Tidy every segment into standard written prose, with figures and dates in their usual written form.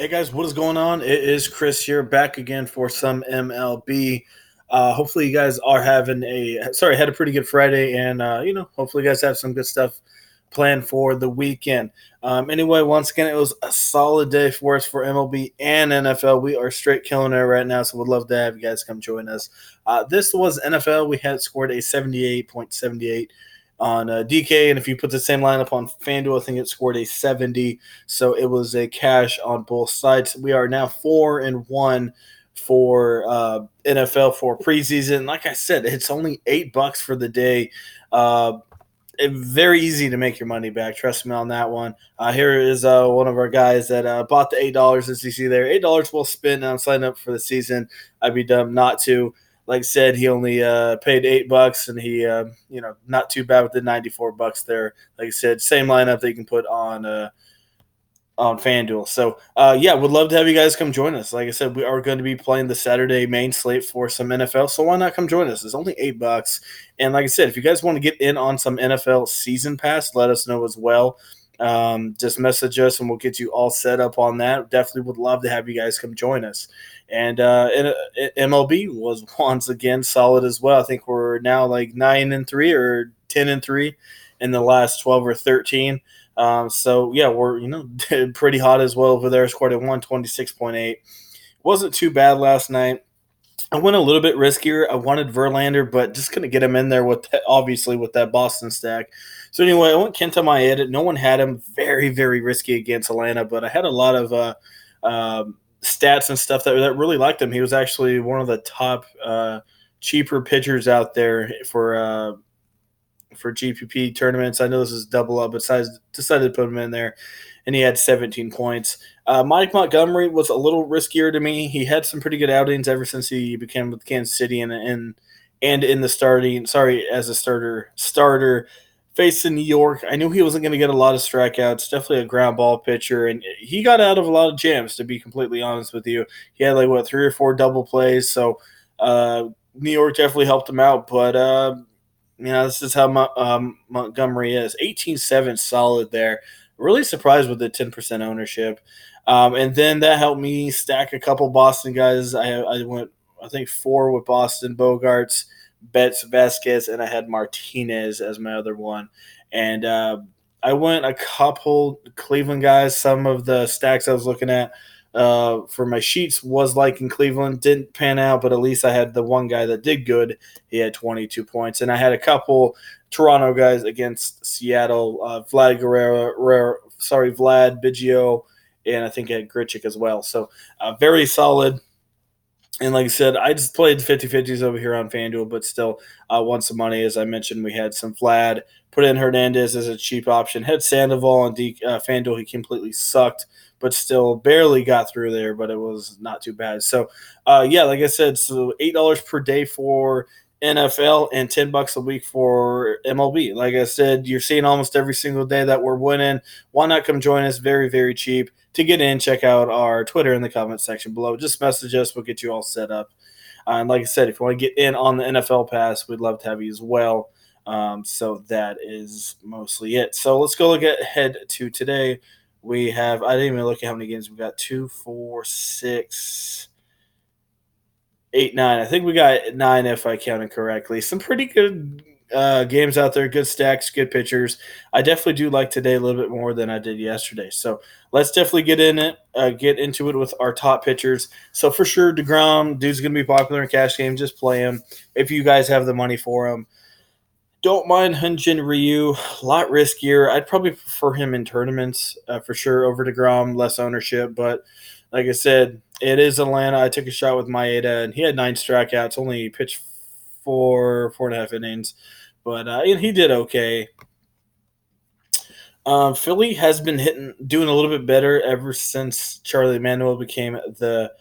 Hey guys, what is going on? It is Chris here, back again for some MLB. Hopefully, you guys are having had a pretty good Friday, and hopefully, you guys have some good stuff planned for the weekend. Anyway, once again, it was a solid day for us for MLB and NFL. We are straight killing it right now, so we'd love to have you guys come join us. This was NFL. We had scored a 78.78 on DK, and if you put the same lineup on Fanduel, I think it scored a 70. So it was a cash on both sides. We are now 4-1 for NFL for preseason. Like I said, it's only $8 for the day. Very easy to make your money back. Trust me on that one. Here is one of our guys that bought the $8, as you see there. $8 will spend on sign up for the season. I'd be dumb not to. Like I said, he only paid $8, and he, not too bad with the $94 there. Like I said, same lineup that you can put on FanDuel. So, would love to have you guys come join us. Like I said, we are going to be playing the Saturday main slate for some NFL. So why not come join us? It's only $8. And like I said, if you guys want to get in on some NFL season pass, let us know as well. Just message us and we'll get you all set up on that. Definitely would love to have you guys come join us. And MLB was once again solid as well. I think we're now like 9-3 or 10-3 in the last 12 or 13. We're pretty hot as well over there. Scored at 126.8. Wasn't too bad last night. I went a little bit riskier. I wanted Verlander, but just couldn't get him in there with obviously with that Boston stack. So anyway, I went Kenta Maeda. No one had him. Very, very risky against Atlanta, but I had a lot of stats and stuff that really liked him. He was actually one of the top cheaper pitchers out there for GPP tournaments. I know this is double up, but decided to put him in there, and he had 17 points. Mike Montgomery was a little riskier to me. He had some pretty good outings ever since he became with Kansas City and in the starting. Sorry, as a starter facing New York. I knew he wasn't going to get a lot of strikeouts. Definitely a ground ball pitcher, and he got out of a lot of jams. To be completely honest with you, he had 3 or 4 double plays. So New York definitely helped him out, but. This is how Montgomery is. 18-7 solid there. Really surprised with the 10% ownership. And then that helped me stack a couple Boston guys. I went, I think, 4 with Boston, Bogarts, Betts, Vasquez, and I had Martinez as my other one. And I went a couple Cleveland guys. Some of the stacks I was looking at for my sheets was in Cleveland. Didn't pan out, but at least I had the one guy that did good. He had 22 points. And I had a couple Toronto guys against Seattle, Vlad Biggio, and I think I had Grichuk as well. So very solid. And like I said, I just played 50-50s over here on FanDuel, but still won some money. As I mentioned, we had some Vlad, put in Hernandez as a cheap option, had Sandoval on FanDuel. He completely sucked, but still barely got through there, but it was not too bad. So, like I said, so $8 per day for NFL and $10 a week for MLB. Like I said, you're seeing almost every single day that we're winning. Why not come join us? Very, very cheap. To get in, check out our Twitter in the comment section below. Just message us. We'll get you all set up. And like I said, if you want to get in on the NFL pass, we'd love to have you as well. So that is mostly it. So let's go ahead to today. We have, I didn't even look at how many games we got. 2, 4, 6, 8, 9. I think we got 9 if I counted correctly. Some pretty good games out there, good stacks, good pitchers. I definitely do like today a little bit more than I did yesterday. So let's definitely get into it with our top pitchers. So for sure, DeGrom, dude's going to be popular in cash games. Just play him if you guys have the money for him. Don't mind Hyun-Jin Ryu, a lot riskier. I'd probably prefer him in tournaments for sure over DeGrom, less ownership. But like I said, it is Atlanta. I took a shot with Maeda, and he had 9 strikeouts, only pitched 4.5 innings. But he did okay. Philly has been doing a little bit better ever since Charlie Manuel became the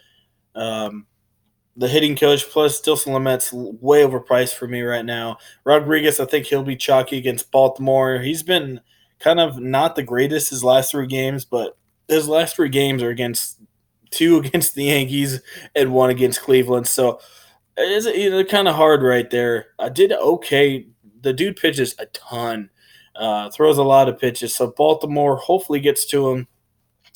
hitting coach. Plus, Dilson Lamet's way overpriced for me right now. Rodriguez, I think he'll be chalky against Baltimore. He's been kind of not the greatest his last 3 games, but his last 3 games are against 2 against the Yankees and 1 against Cleveland. So it's kind of hard right there. I did okay. The dude pitches a ton, throws a lot of pitches. So Baltimore hopefully gets to him.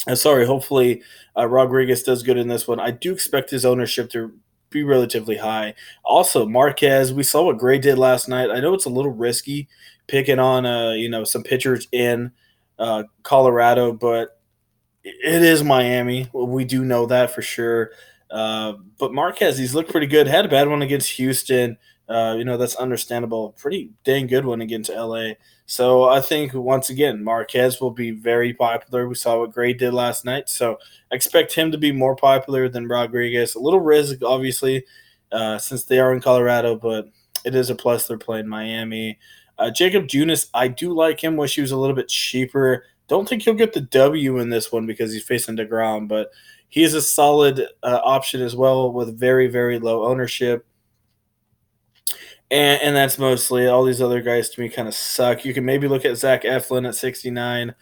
Hopefully Rodriguez does good in this one. I do expect his ownership to be relatively high. Also, Marquez, we saw what Gray did last night. I know it's a little risky picking on some pitchers in Colorado, but it is Miami. We do know that for sure. But Marquez, he's looked pretty good. Had a bad one against Houston. That's understandable. Pretty dang good one against LA. So I think once again, Marquez will be very popular. We saw what Gray did last night. So I expect him to be more popular than Rodriguez. A little risk, obviously, since they are in Colorado, but it is a plus they're playing Miami. Jacob Junis, I do like him. Wish he was a little bit cheaper. Don't think he'll get the W in this one because he's facing DeGrom, but he is a solid option as well with very, very low ownership. And that's mostly all these other guys to me kind of suck. You can maybe look at Zach Eflin at 69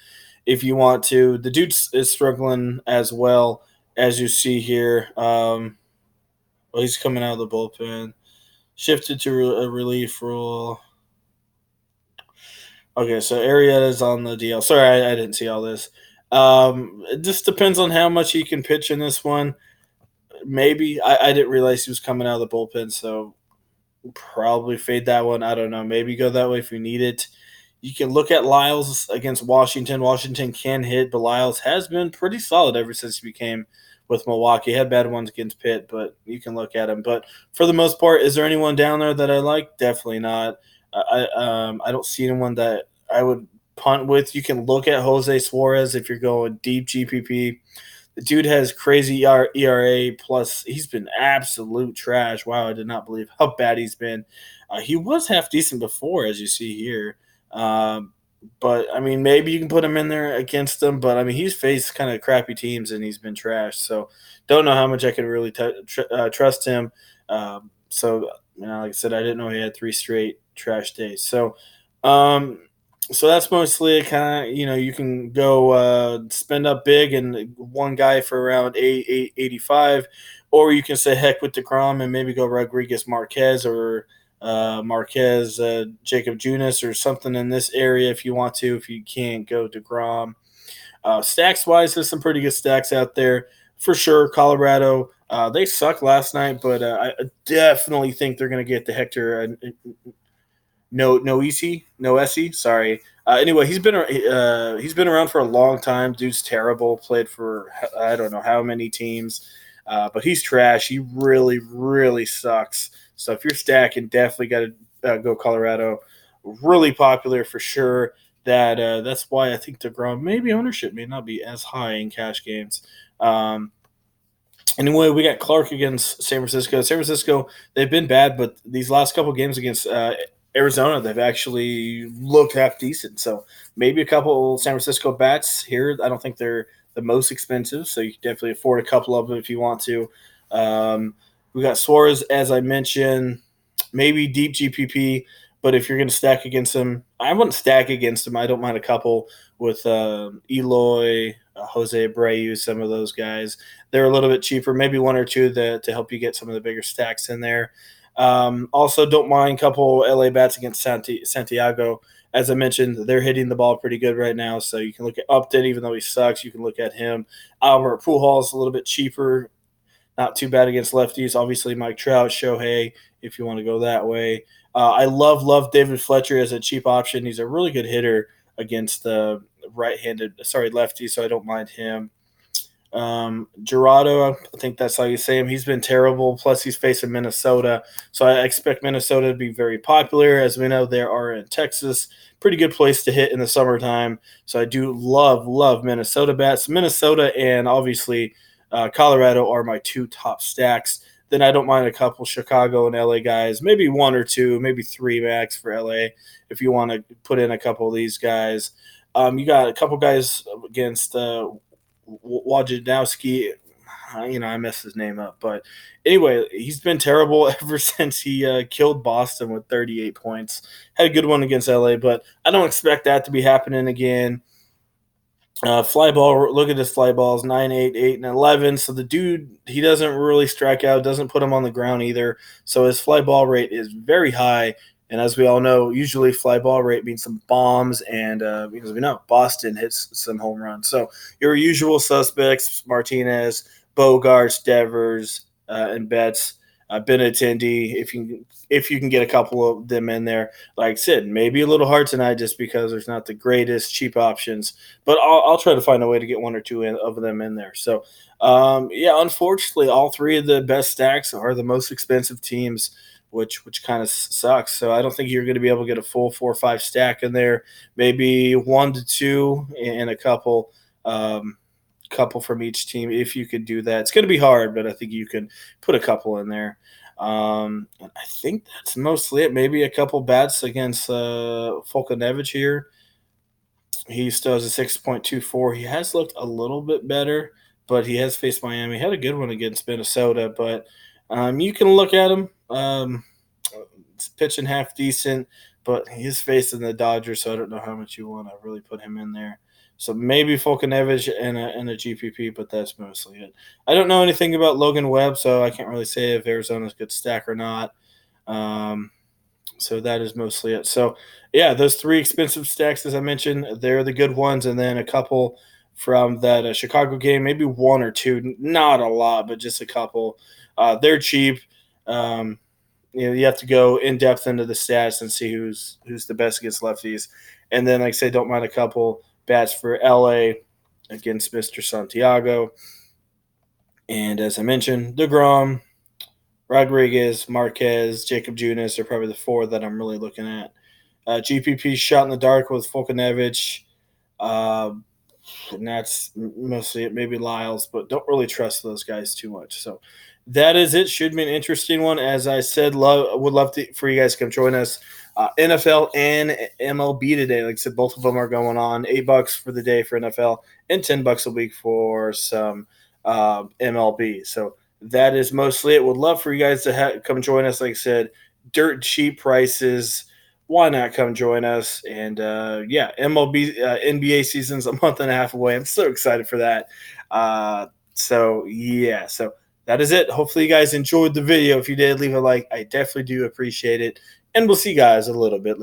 if you want to. The dude is struggling as well, as you see here. Well, he's coming out of the bullpen. Shifted to a relief role. Okay, so Arrieta's on the DL. Sorry, I didn't see all this. It just depends on how much he can pitch in this one. Maybe I didn't realize he was coming out of the bullpen, so probably fade that one. I don't know. Maybe go that way if you need it. You can look at Lyles against Washington. Washington can hit, but Lyles has been pretty solid ever since he became with Milwaukee. He had bad ones against Pitt, but you can look at him. But for the most part, is there anyone down there that I like? Definitely not. I don't see anyone that I would punt with. You can look at Jose Suarez if you're going deep GPP. The dude has crazy ERA, plus he's been absolute trash. Wow, I did not believe how bad he's been. He was half decent before, as you see here. Um, but, I mean, maybe you can put him in there against them. But, I mean, he's faced kind of crappy teams, and he's been trashed. So, don't know how much I can really trust him. Like I said, I didn't know he had 3 straight trash days. Um, so that's mostly kind of, you can go spend up big and one guy for around 85, or you can say heck with DeGrom and maybe go Rodriguez Marquez or Marquez Jacob Junis or something in this area if you want to. If you can't go DeGrom, stacks wise, there's some pretty good stacks out there for sure. Colorado, they sucked last night, but I definitely think they're going to get the Hector no Essie. Sorry. Anyway, he's been around for a long time. Dude's terrible. Played for I don't know how many teams, but he's trash. He really, really sucks. So if you're stacking, definitely got to go Colorado. Really popular for sure. That's why I think DeGrom maybe ownership may not be as high in cash games. Anyway, we got Clark against San Francisco. San Francisco, they've been bad, but these last couple games against Arizona, they've actually looked half decent. So maybe a couple San Francisco bats here. I don't think they're the most expensive, so you can definitely afford a couple of them if you want to. We got Suarez, as I mentioned, maybe deep GPP, but if you're going to stack against them, I wouldn't stack against them. I don't mind a couple with Eloy, Jose Abreu, some of those guys. They're a little bit cheaper, maybe one or two to help you get some of the bigger stacks in there. Also, don't mind a couple LA bats against Santiago. As I mentioned, they're hitting the ball pretty good right now, so you can look at Upton, even though he sucks. You can look at him. Albert Pujols a little bit cheaper, not too bad against lefties. Obviously, Mike Trout, Shohei, if you want to go that way. I love David Fletcher as a cheap option. He's a really good hitter against lefties, so I don't mind him. Gerardo, I think that's how you say him. He's been terrible. Plus, he's facing Minnesota, so I expect Minnesota to be very popular. As we know, they are in Texas, pretty good place to hit in the summertime. So I do love Minnesota bats. Minnesota and obviously Colorado are my 2 top stacks. Then I don't mind a couple Chicago and LA guys, maybe 1 or 2, maybe 3 max for LA if you want to put in a couple of these guys. You got a couple guys against Wojnarowski. I messed his name up. But anyway, he's been terrible ever since he killed Boston with 38 points. Had a good one against LA, but I don't expect that to be happening again. Fly ball, look at his fly balls 9, 8, 8, and 11. So the dude, he doesn't really strike out, doesn't put him on the ground either. So his fly ball rate is very high. And as we all know, usually fly ball rate means some bombs, and because we know Boston hits some home runs. So your usual suspects: Martinez, Bogarts, Devers, and Betts. Benintendi, if you can get a couple of them in there, like I said, maybe a little hard tonight just because there's not the greatest cheap options, but I'll try to find a way to get one or two of them in there. So, yeah, unfortunately, all three of the best stacks are the most expensive teams, which kind of sucks. So I don't think you're going to be able to get a full 4 or 5 stack in there. Maybe 1 to 2 and a couple from each team if you could do that. It's going to be hard, but I think you can put a couple in there. And I think that's mostly it. Maybe a couple bats against Fulkanevich here. He still has a 6.24. He has looked a little bit better, but he has faced Miami. He had a good one against Minnesota, but you can look at him. It's pitching half decent, but he is facing the Dodgers, so I don't know how much you want to really put him in there. So maybe Fulkanevich and a GPP, but that's mostly it. I don't know anything about Logan Webb, so I can't really say if Arizona's a good stack or not. Um, so that is mostly it. So yeah, those 3 expensive stacks, as I mentioned, they're the good ones, and then a couple from that Chicago game, maybe 1 or 2, not a lot, but just a couple. They're cheap. Um, you have to go in depth into the stats and see who's the best against lefties, and then like I say, don't mind a couple bats for LA against Mr. Santiago, and as I mentioned, DeGrom, Rodriguez, Marquez, Jacob Junis are probably the 4 that I'm really looking at. GPP shot in the dark with Fulkanevich. Uh, and that's mostly it. Maybe Lyles, but don't really trust those guys too much. So that is it. Should be an interesting one. As I said, would love for you guys to come join us. NFL and MLB today. Like I said, both of them are going on. $8 for the day for NFL and $10 a week for some MLB. So that is mostly it. Would love for you guys to come join us. Like I said, dirt cheap prices. Why not come join us? And yeah, MLB NBA season's a month and a half away. I'm so excited for that. So yeah, so that is it. Hopefully you guys enjoyed the video. If you did, leave a like. I definitely do appreciate it. And we'll see you guys a little bit later.